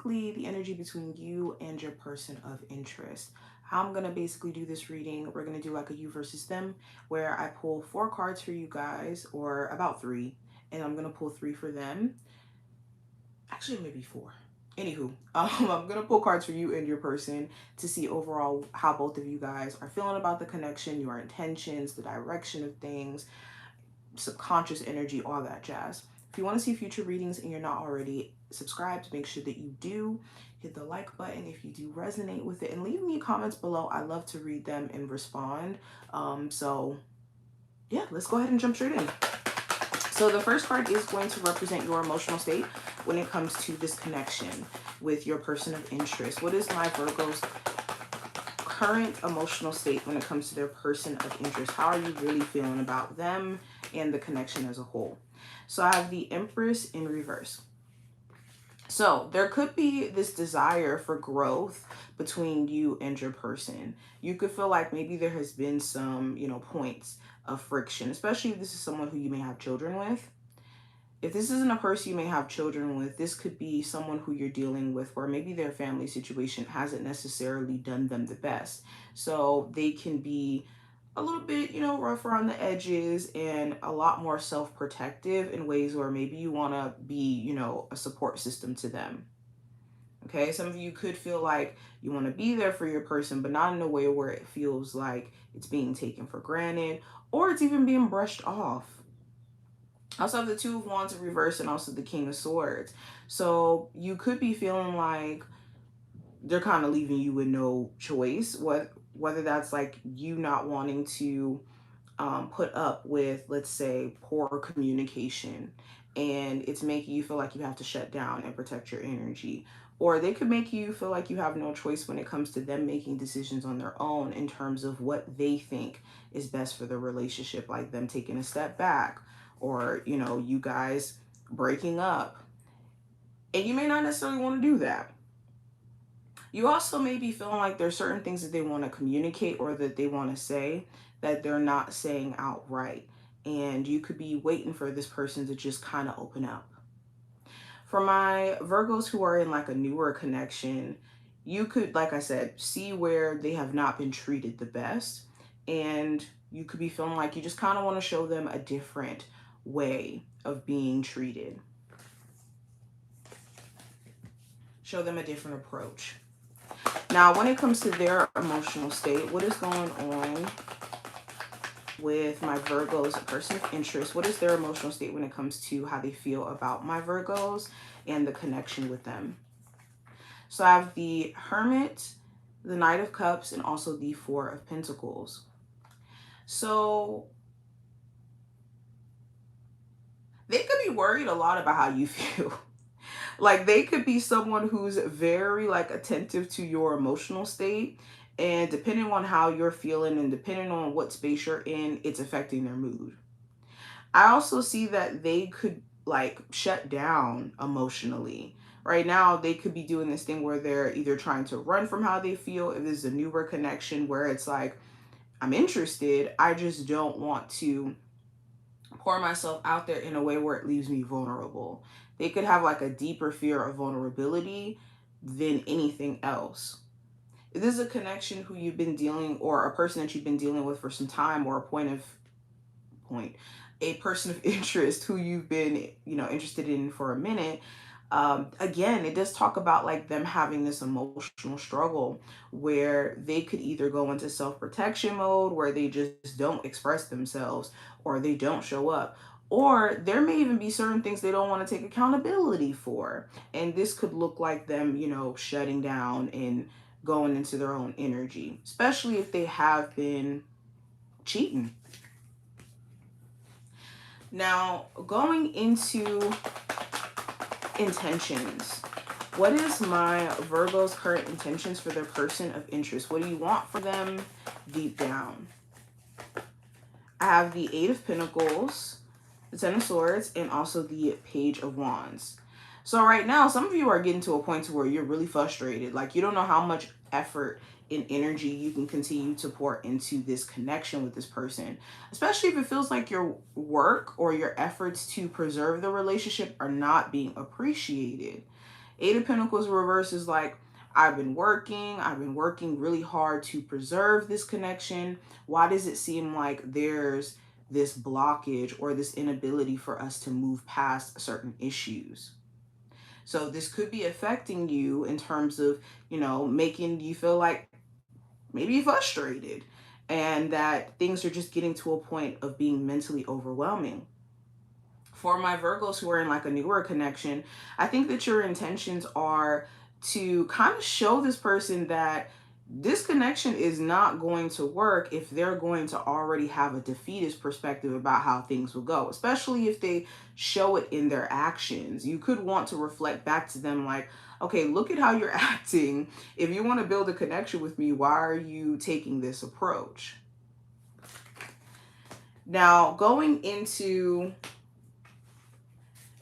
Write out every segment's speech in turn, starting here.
basically the energy between you and your person of interest. How I'm going to basically do this reading, we're going to do like a you versus them, where I pull 4 cards for you guys, or about 3, and I'm going to pull 3 for them. Actually, maybe 4. Anywho, I'm going to pull cards for you and your person to see overall how both of you guys are feeling about the connection, your intentions, the direction of things, subconscious energy, all that jazz. If you want to see future readings and you're not already subscribed, make sure that you do. Hit the like button if you do resonate with it, and leave me comments below. I love to read them and respond. So yeah, let's go ahead and jump straight in. So the first card is going to represent your emotional state when it comes to this connection with your person of interest. What is my Virgo's current emotional state when it comes to their person of interest? How are you really feeling about them and the connection as a whole? So I have the Empress in reverse. So there could be this desire for growth between you and your person. You could feel like maybe there has been some, points of friction, especially if this is someone who you may have children with. If this isn't a person you may have children with, this could be someone who you're dealing with where maybe their family situation hasn't necessarily done them the best. So they can be a little bit, rough around the edges and a lot more self-protective in ways where maybe you want to be, a support system to them. Okay, some of you could feel like you want to be there for your person, but not in a way where it feels like it's being taken for granted or it's even being brushed off. I also have the Two of Wands in reverse and also the King of Swords. So you could be feeling like they're kind of leaving you with no choice, whether that's like you not wanting to put up with, let's say, poor communication, and it's making you feel like you have to shut down and protect your energy. Or they could make you feel like you have no choice when it comes to them making decisions on their own in terms of what they think is best for the relationship, like them taking a step back, or, you guys breaking up. And you may not necessarily want to do that. You also may be feeling like there's certain things that they want to communicate or that they want to say that they're not saying outright. And you could be waiting for this person to just kind of open up. For my Virgos who are in like a newer connection, you could, like I said, see where they have not been treated the best. And you could be feeling like you just kind of want to show them a different way of being treated. Show them a different approach. Now, when it comes to their emotional state, what is going on with my Virgos, a person of interest? What is their emotional state when it comes to how they feel about my Virgos and the connection with them? So I have the Hermit, the Knight of Cups, and also the Four of Pentacles. So they could be worried a lot about how you feel. Like they could be someone who's very like attentive to your emotional state, and depending on how you're feeling and depending on what space you're in, it's affecting their mood. I also see that they could like shut down emotionally. Right now, they could be doing this thing where they're either trying to run from how they feel, if this is a newer connection where it's like, I'm interested, I just don't want to pour myself out there in a way where it leaves me vulnerable. They could have like a deeper fear of vulnerability than anything else. If this is a connection who you've been dealing, or a person that you've been dealing with for some time, or a person of interest who you've been, interested in for a minute, again, it does talk about like them having this emotional struggle where they could either go into self-protection mode where they just don't express themselves or they don't show up, or there may even be certain things they don't want to take accountability for, and this could look like them, shutting down and going into their own energy, especially if they have been cheating. Now, going into intentions. What is my Virgo's current intentions for their person of interest? What do you want for them deep down? I have the Eight of Pentacles, the Ten of Swords, and also the Page of Wands. So right now, some of you are getting to a point to where you're really frustrated. Like you don't know how much effort and energy you can continue to pour into this connection with this person, especially if it feels like your work or your efforts to preserve the relationship are not being appreciated. Eight of Pentacles reverse is like, I've been working really hard to preserve this connection. Why does it seem like there's this blockage or this inability for us to move past certain issues? So this could be affecting you in terms of, making you feel like maybe frustrated, and that things are just getting to a point of being mentally overwhelming. For my Virgos who are in like a newer connection, I think that your intentions are to kind of show this person that this connection is not going to work if they're going to already have a defeatist perspective about how things will go, especially if they show it in their actions. You could want to reflect back to them like, okay, look at how you're acting. If you want to build a connection with me, why are you taking this approach? Now, going into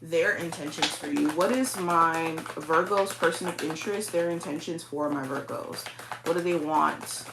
their intentions for you. What is my Virgo's person of interest, their intentions for my Virgos? What do they want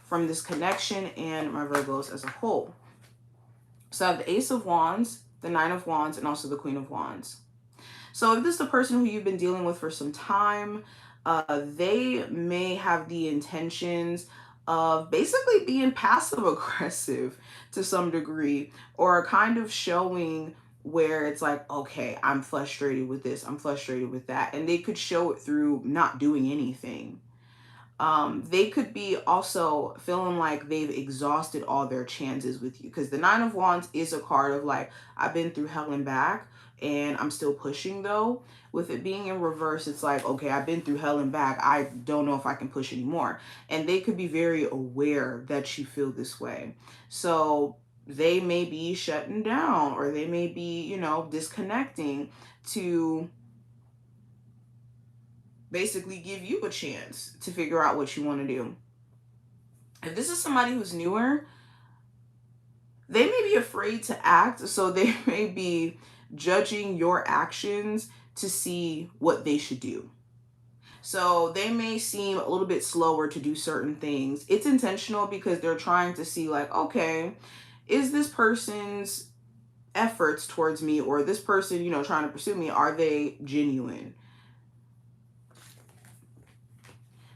from this connection and my Virgos as a whole? So I have the Ace of Wands, the Nine of Wands, and also the Queen of Wands. So if this is the person who you've been dealing with for some time, they may have the intentions of basically being passive aggressive to some degree, or kind of showing where it's like, okay, I'm frustrated with this, I'm frustrated with that. And they could show it through not doing anything. They could be also feeling like they've exhausted all their chances with you, because the Nine of Wands is a card of like, I've been through hell and back and I'm still pushing though. With it being in reverse, it's like, okay, I've been through hell and back. I don't know if I can push anymore. And they could be very aware that you feel this way. So they may be shutting down, or they may be, disconnecting to basically give you a chance to figure out what you want to do. If this is somebody who's newer, they may be afraid to act, so they may be judging your actions to see what they should do. So they may seem a little bit slower to do certain things. It's intentional because they're trying to see like, okay, is this person's efforts towards me, or this person, trying to pursue me, are they genuine?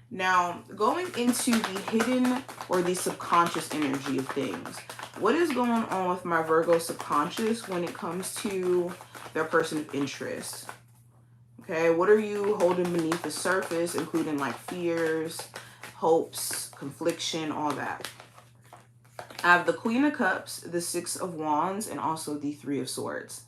Now, going into the hidden or the subconscious energy of things, what is going on with my Virgo subconscious when it comes to their person of interest? Okay, what are you holding beneath the surface, including like fears, hopes, confliction, all that? I have the Queen of Cups, the Six of Wands, and also the Three of Swords.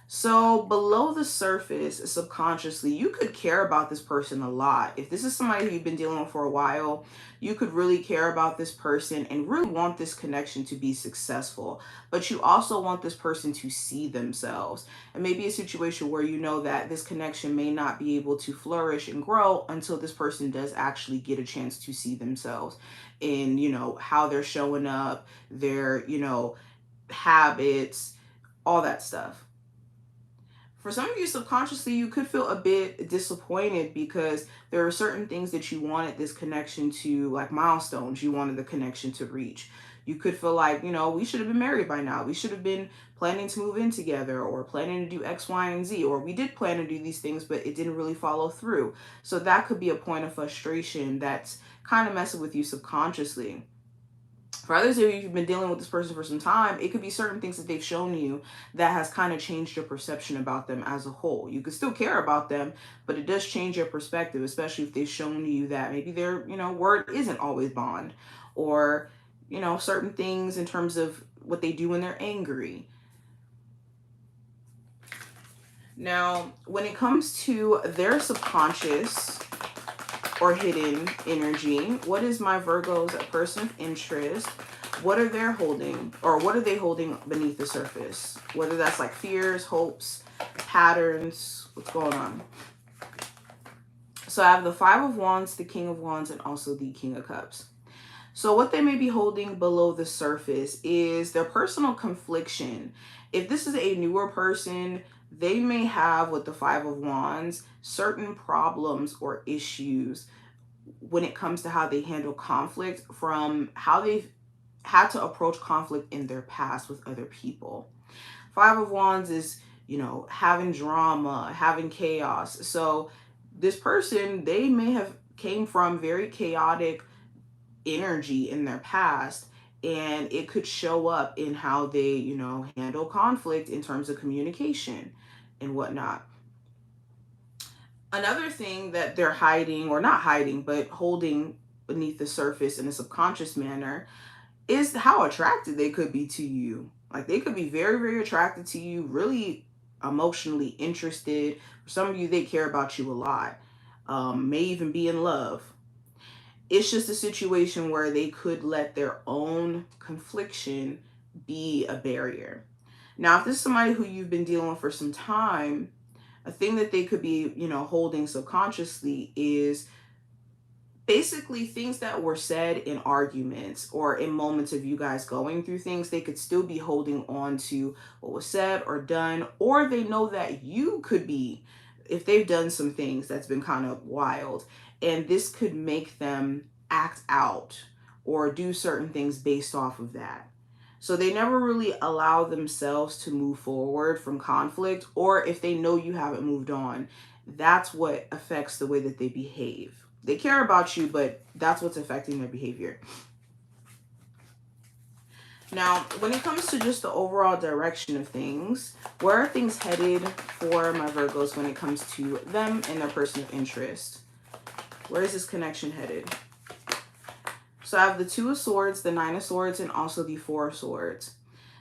So below the surface, subconsciously, you could care about this person a lot. If this is somebody who you've been dealing with for a while, you could really care about this person and really want this connection to be successful. But you also want this person to see themselves. And maybe a situation where you know that this connection may not be able to flourish and grow until this person does actually get a chance to see themselves in, how they're showing up, their, habits, all that stuff. For some of you, subconsciously, you could feel a bit disappointed because there are certain things that you wanted this connection to, like milestones you wanted the connection to reach. You could feel like, we should have been married by now. We should have been planning to move in together, or planning to do X, Y, and Z, or we did plan to do these things, but it didn't really follow through. So that could be a point of frustration that's kind of messing with you subconsciously. For others of you, if you've been dealing with this person for some time, it could be certain things that they've shown you that has kind of changed your perception about them as a whole. You could still care about them, but it does change your perspective, especially if they've shown you that maybe their, word isn't always bond, or, certain things in terms of what they do when they're angry. Now, when it comes to their subconscious or hidden energy, what is my Virgo's person of interest? What are they holding, or what are they holding beneath the surface? Whether that's like fears, hopes, patterns, what's going on? So I have the Five of Wands, the King of Wands, and also the King of Cups. So what they may be holding below the surface is their personal confliction. If this is a newer person, they may have, with the Five of Wands, certain problems or issues when it comes to how they handle conflict, from how they've had to approach conflict in their past with other people. Five of Wands is, you know, having drama, having chaos. So this person, they may have came from very chaotic energy in their past, and it could show up in how they, you know, handle conflict in terms of communication and whatnot. Another thing that they're hiding, or not hiding, but holding beneath the surface in a subconscious manner, is how attracted they could be to you. Like they could be very, very attracted to you, really emotionally interested. For some of you, they care about you a lot, may even be in love. It's just a situation where they could let their own confliction be a barrier. Now, if this is somebody who you've been dealing with for some time, a thing that they could be, you know, holding subconsciously is basically things that were said in arguments or in moments of you guys going through things. They could still be holding on to what was said or done, or they know that you could be, if they've done some things that's been kind of wild, and this could make them act out or do certain things based off of that. So they never really allow themselves to move forward from conflict, or if they know you haven't moved on, that's what affects the way that they behave. They care about you, but that's what's affecting their behavior. Now, when it comes to just the overall direction of things, where are things headed for my Virgos when it comes to them and their person of interest? Where is this connection headed? So I have the Two of Swords, the Nine of Swords, and also the Four of Swords.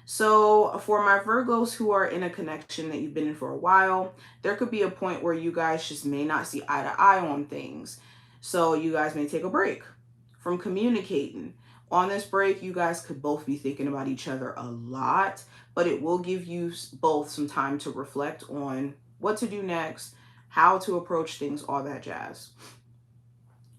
So for my Virgos who are in a connection that you've been in for a while, there could be a point where you guys just may not see eye to eye on things. So you guys may take a break from communicating. On this break, you guys could both be thinking about each other a lot, but it will give you both some time to reflect on what to do next, how to approach things, all that jazz.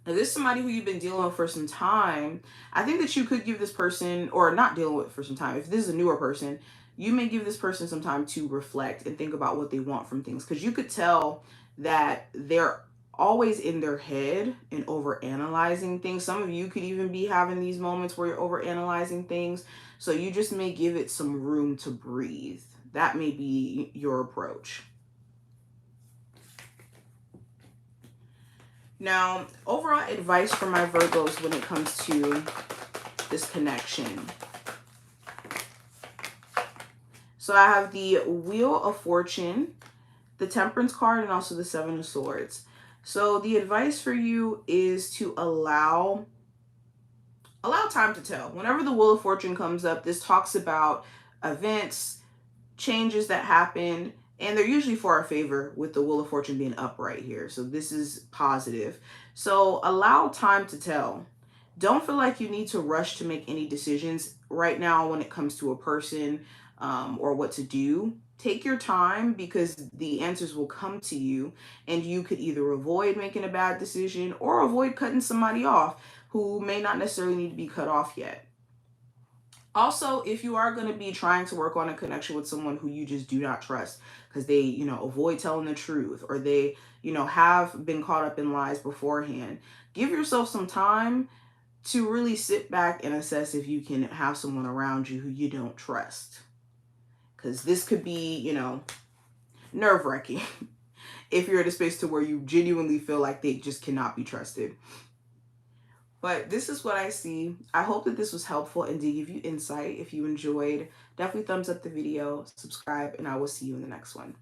If this is somebody who you've been dealing with for some time, I think that you could give this person, or not dealing with for some time, if this is a newer person, you may give this person some time to reflect and think about what they want from things. Because you could tell that they're always in their head and over analyzing things. Some of you could even be having these moments where you're over analyzing things. So you just may give it some room to breathe. That may be your approach. Now, overall advice for my Virgos when it comes to this connection. So I have the Wheel of Fortune, the Temperance card, and also the Seven of Swords. So the advice for you is to allow time to tell. Whenever the Wheel of Fortune comes up, this talks about events, changes that happen, and they're usually for our favor with the Wheel of Fortune being upright here. So this is positive. So allow time to tell. Don't feel like you need to rush to make any decisions right now when it comes to a person or what to do. Take your time, because the answers will come to you, and you could either avoid making a bad decision or avoid cutting somebody off who may not necessarily need to be cut off yet. Also, if you are going to be trying to work on a connection with someone who you just do not trust because they, you know, avoid telling the truth, or they, you know, have been caught up in lies beforehand, give yourself some time to really sit back and assess if you can have someone around you who you don't trust. Because this could be, you know, nerve-wracking if you're at a space to where you genuinely feel like they just cannot be trusted. But this is what I see. I hope that this was helpful and did give you insight. If you enjoyed, definitely thumbs up the video, subscribe, and I will see you in the next one.